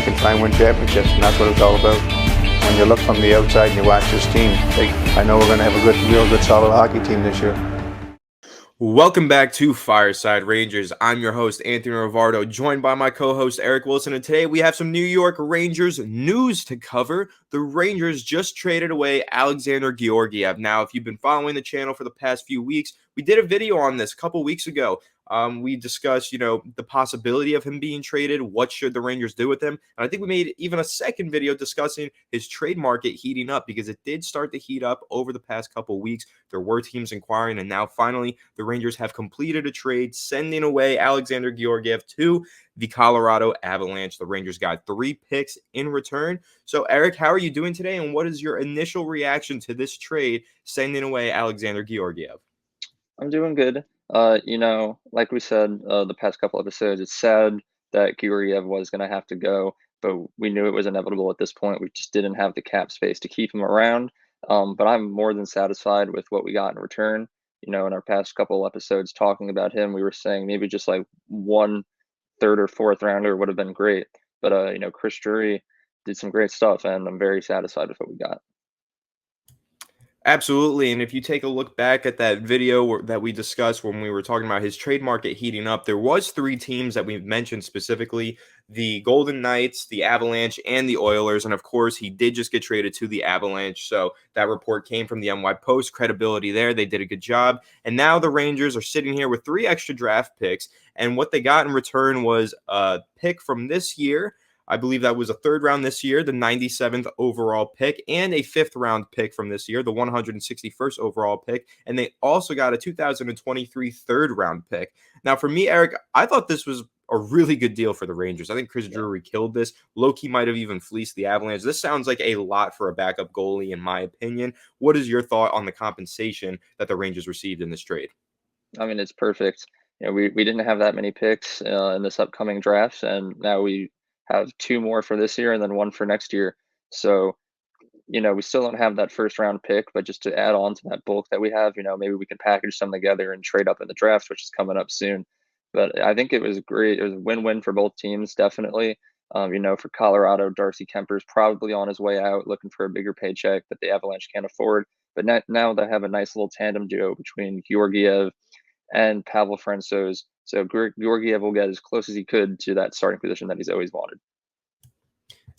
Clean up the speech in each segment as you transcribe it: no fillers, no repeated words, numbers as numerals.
can try and win championships, and that's what it's all about. When you look from the outside and you watch this team, I know we're going to have a real good, solid hockey team this year. Welcome back to Fireside Rangers. I'm your host, Anthony Rivardo, joined by my co-host, Eric Wilson. And today we have some New York Rangers news to cover. The Rangers just traded away Alexandar Georgiev. Now, if you've been following the channel for the past few weeks, we did a video on this a couple weeks ago. We discussed, the possibility of him being traded. What should the Rangers do with him? And I think we made even a second video discussing his trade market heating up, because it did start to heat up over the past couple weeks. There were teams inquiring, and now finally the Rangers have completed a trade, sending away Alexandar Georgiev to the Colorado Avalanche. The Rangers got 3 picks in return. So, Eric, how are you doing today, and what is your initial reaction to this trade, sending away Alexandar Georgiev? I'm doing good. Like we said the past couple episodes, it's sad that Georgiev was going to have to go, but we knew it was inevitable at this point. We just didn't have the cap space to keep him around. But I'm more than satisfied with what we got in return. In our past couple episodes talking about him, we were saying maybe just like 1/3 or 4th rounder would have been great. But Chris Drury did some great stuff, and I'm very satisfied with what we got. Absolutely. And if you take a look back at that video that we discussed when we were talking about his trade market heating up, there was 3 teams that we've mentioned specifically: the Golden Knights, the Avalanche, and the Oilers. And of course, he did just get traded to the Avalanche. So that report came from the NY Post. Credibility there. They did a good job. And now the Rangers are sitting here with 3 extra draft picks. And what they got in return was a pick from this year. I believe that was a 3rd round this year, the 97th overall pick, and a 5th round pick from this year, the 161st overall pick. And they also got a 2023 3rd round pick. Now, for me, Eric, I thought this was a really good deal for the Rangers. I think Chris Drury killed this. Loki might have even fleeced the Avalanche. This sounds like a lot for a backup goalie, in my opinion. What is your thought on the compensation that the Rangers received in this trade? I mean, it's perfect. We didn't have that many picks in this upcoming draft, and now we have 2 more for this year and then 1 for next year. So, we still don't have that 1st round pick, but just to add on to that bulk that we have, maybe we can package some together and trade up in the draft, which is coming up soon. But I think it was great. It was a win-win for both teams, definitely. For Colorado, Darcy Kemper's probably on his way out, looking for a bigger paycheck that the Avalanche can't afford. But now they have a nice little tandem duo between Georgiev and Pavel Francouz. So Georgiev will get as close as he could to that starting position that he's always wanted.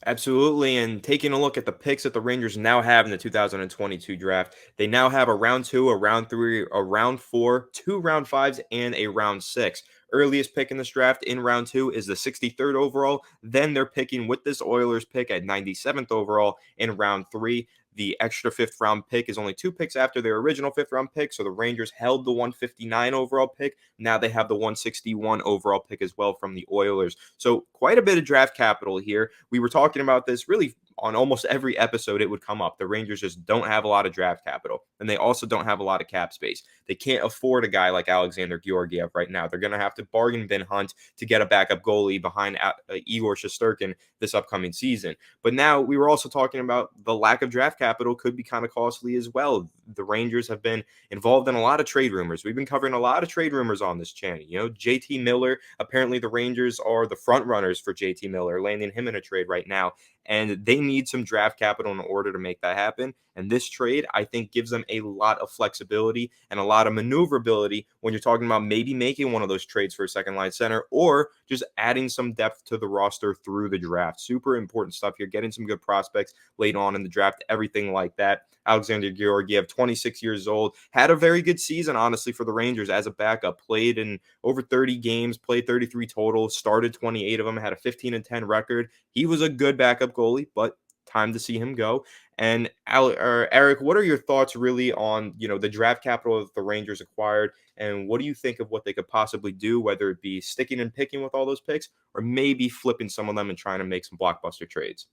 Absolutely. And taking a look at the picks that the Rangers now have in the 2022 draft, they now have a round 2, a round 3, a round 4, 2 round 5s, and a round 6. Earliest pick in this draft in round 2 is the 63rd overall. Then they're picking with this Oilers pick at 97th overall in round 3. The extra 5th round pick is only 2 picks after their original 5th round pick. So the Rangers held the 159 overall pick. Now they have the 161 overall pick as well from the Oilers. So quite a bit of draft capital here. We were talking about this really on almost every episode. It would come up. The Rangers just don't have a lot of draft capital, and they also don't have a lot of cap space. They can't afford a guy like Alexandar Georgiev right now. They're going to have to bargain bin hunt to get a backup goalie behind Igor Shesterkin this upcoming season. But now we were also talking about the lack of draft capital could be kind of costly as well. The Rangers have been involved in a lot of trade rumors. We've been covering a lot of trade rumors on this channel. JT Miller, apparently the Rangers are the front runners for JT Miller, landing him in a trade right now. And they need some draft capital in order to make that happen. And this trade, I think, gives them a lot of flexibility and a lot of maneuverability when you're talking about maybe making one of those trades for a second-line center, or just adding some depth to the roster through the draft. Super important stuff here. Getting some good prospects late on in the draft, everything like that. Alexandar Georgiev, 26 years old, had a very good season, honestly, for the Rangers as a backup. Played in over 30 games, played 33 total, started 28 of them, had a 15-10 record. He was a good backup goalie, but time to see him go. And Eric, what are your thoughts really on the draft capital that the Rangers acquired, and what do you think of what they could possibly do, whether it be sticking and picking with all those picks, or maybe flipping some of them and trying to make some blockbuster trades?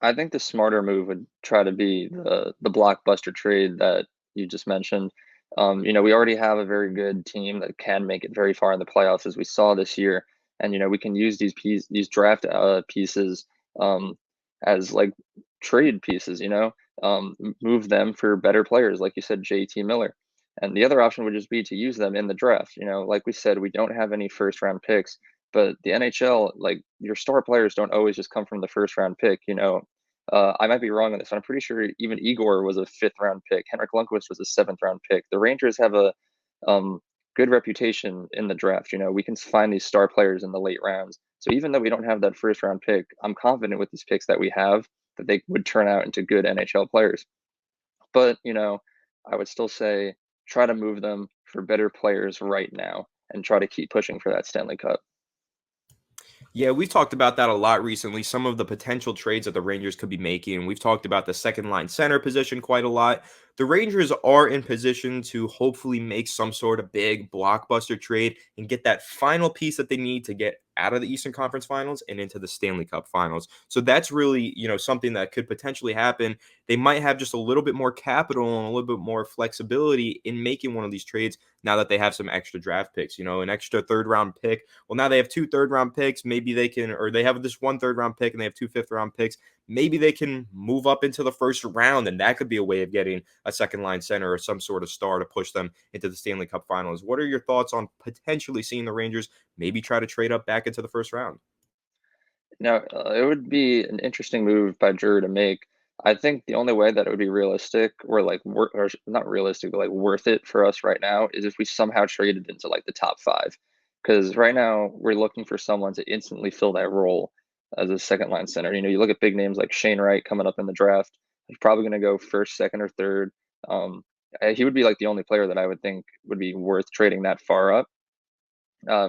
I think the smarter move would try to be the blockbuster trade that you just mentioned. We already have a very good team that can make it very far in the playoffs, as we saw this year. And we can use these draft pieces as like trade pieces. Move them for better players, like you said, JT Miller. And the other option would just be to use them in the draft. Like we said, we don't have any 1st round picks. But the NHL, like, your star players don't always just come from the first round pick. I might be wrong on this, but I'm pretty sure even Igor was a fifth round pick. Henrik Lundqvist was a seventh round pick. The Rangers have a um, good reputation in the draft. We can find these star players in the late rounds. So even though we don't have that first round pick, I'm confident with these picks that we have that they would turn out into good NHL players. But, I would still say try to move them for better players right now and try to keep pushing for that Stanley Cup. Yeah, we've talked about that a lot recently. Some of the potential trades that the Rangers could be making. We've talked about the second line center position quite a lot. The Rangers are in position to hopefully make some sort of big blockbuster trade and get that final piece that they need to get out of the Eastern Conference Finals and into the Stanley Cup Finals. So that's really, something that could potentially happen. They might have just a little bit more capital and a little bit more flexibility in making one of these trades now that they have some extra draft picks, an extra third round pick. Well, now they have 2 third round picks. Maybe they can, or they have this 1 third round pick and they have 2 fifth round picks. Maybe they can move up into the first round, and that could be a way of getting a second line center or some sort of star to push them into the Stanley Cup Finals. What are your thoughts on potentially seeing the Rangers maybe try to trade up back into the first round? Now, it would be an interesting move by Drew to make. I think the only way that it would be realistic or or not realistic, but like worth it for us right now is if we somehow traded into like the top five. Because right now we're looking for someone to instantly fill that role as a second line center. You look at big names like Shane Wright coming up in the draft. He's probably going to go first, second, or third. He would be like the only player that I would think would be worth trading that far up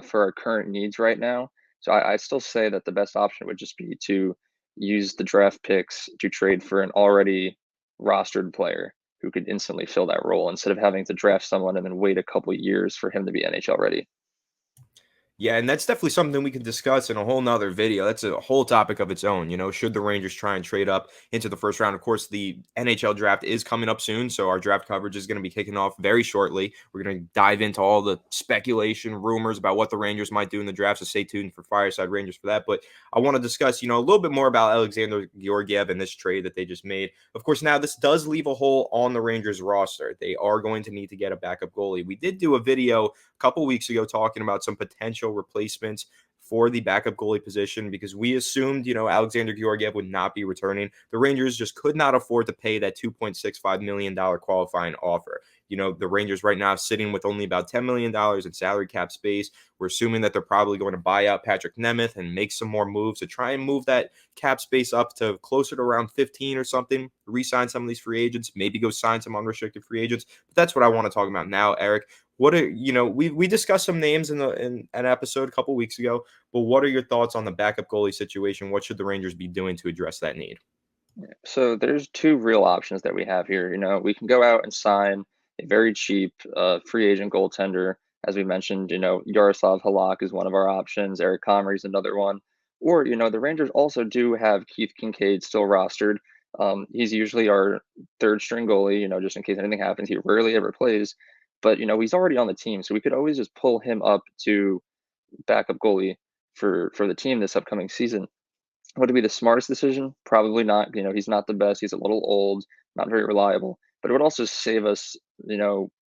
for our current needs right now. So I still say that the best option would just be to use the draft picks to trade for an already rostered player who could instantly fill that role instead of having to draft someone and then wait a couple years for him to be NHL ready. Yeah, and that's definitely something we can discuss in a whole nother video. That's a whole topic of its own. Should the Rangers try and trade up into the first round? Of course, the NHL draft is coming up soon, so our draft coverage is going to be kicking off very shortly. We're going to dive into all the speculation, rumors about what the Rangers might do in the draft, so stay tuned for Fireside Rangers for that. But I want to discuss, a little bit more about Alexandar Georgiev and this trade that they just made. Of course, now this does leave a hole on the Rangers roster. They are going to need to get a backup goalie. We did do a video couple weeks ago talking about some potential replacements for the backup goalie position because we assumed, Alexandar Georgiev would not be returning. The Rangers just could not afford to pay that $2.65 million qualifying offer. The Rangers right now sitting with only about $10 million in salary cap space. We're assuming that they're probably going to buy out Patrick Nemeth and make some more moves to try and move that cap space up to closer to around 15 or something, re-sign some of these free agents, maybe go sign some unrestricted free agents. But that's what I want to talk about now, Eric. What are we discussed some names in an episode a couple weeks ago, but what are your thoughts on the backup goalie situation? What should the Rangers be doing to address that need? So there's two real options that we have here. We can go out and sign a very cheap free agent goaltender. As we mentioned, Yaroslav Halak is one of our options. Eric Comrie is another one. Or, the Rangers also do have Keith Kincaid still rostered. He's usually our third string goalie, just in case anything happens. He rarely ever plays. But, he's already on the team. So we could always just pull him up to backup goalie for the team this upcoming season. Would it be the smartest decision? Probably not. He's not the best. He's a little old, not very reliable, but it would also save us,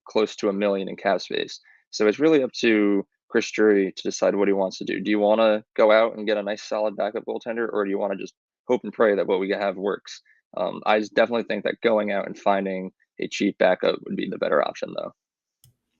close to $1 million in cap space. So it's really up to Chris Drury to decide what he wants to do. Do you want to go out and get a nice solid backup goaltender, or do you want to just hope and pray that what we have works? I just definitely think that going out and finding a cheap backup would be the better option, though.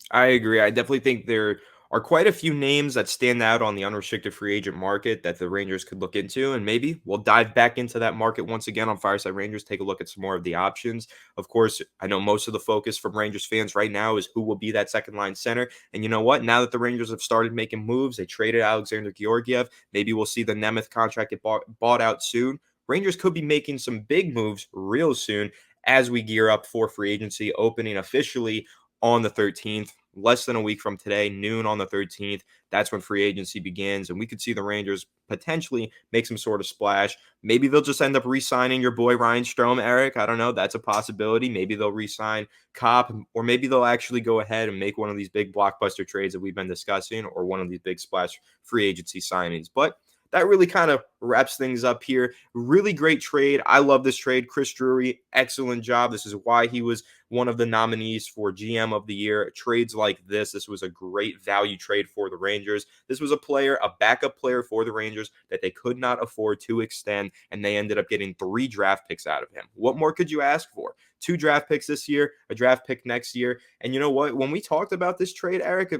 I agree. I definitely think there are quite a few names that stand out on the unrestricted free agent market that the Rangers could look into, and maybe we'll dive back into that market once again on Fireside Rangers, take a look at some more of the options. Of course, I know most of the focus from Rangers fans right now is who will be that second line center, and you know what? Now that the Rangers have started making moves, they traded Alexandar Georgiev, maybe we'll see the Nemeth contract get bought out soon. Rangers could be making some big moves real soon as we gear up for free agency opening officially on the 13th, less than a week from today, noon on the 13th. That's when free agency begins, and we could see the Rangers potentially make some sort of splash. Maybe they'll just end up re-signing your boy Ryan Strome, Eric. I don't know. That's a possibility. Maybe they'll re-sign Kopp, or maybe they'll actually go ahead and make one of these big blockbuster trades that we've been discussing, or one of these big splash free agency signings. But that really kind of wraps things up here. Really great trade. I love this trade. Chris Drury, excellent job. This is why he was one of the nominees for GM of the year. Trades like this was a great value trade for the Rangers. This was a backup player for the Rangers that they could not afford to extend, and they ended up getting 3 draft picks out of him. What more could you ask for? 2 draft picks this year, a draft pick next year. And you know what? When we talked about this trade, Eric,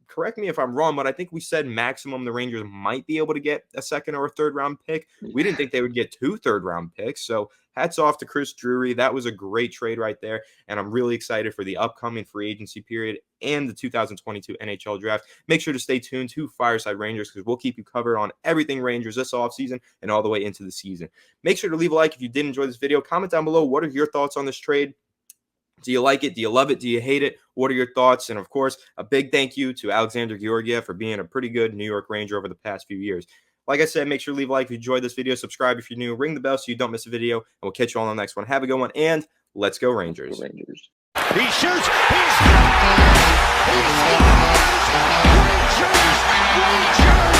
correct me if I'm wrong, but I think we said maximum the Rangers might be able to get a second or a third round pick. We didn't think they would get 2 third-round picks. So hats off to Chris Drury. That was a great trade right there. And I'm really excited for the upcoming free agency period and the 2022 NHL draft. Make sure to stay tuned to Fireside Rangers because we'll keep you covered on everything Rangers this offseason and all the way into the season. Make sure to leave a like if you did enjoy this video. Comment down below. What are your thoughts on this trade? Do you like it? Do you love it? Do you hate it? What are your thoughts? And of course, a big thank you to Alexandar Georgiev for being a pretty good New York Ranger over the past few years. Like I said, make sure to leave a like if you enjoyed this video. Subscribe if you're new. Ring the bell so you don't miss a video. And we'll catch you all on the next one. Have a good one. And let's go Rangers. Rangers. He shoots. He scores. He scores. Rangers. Rangers.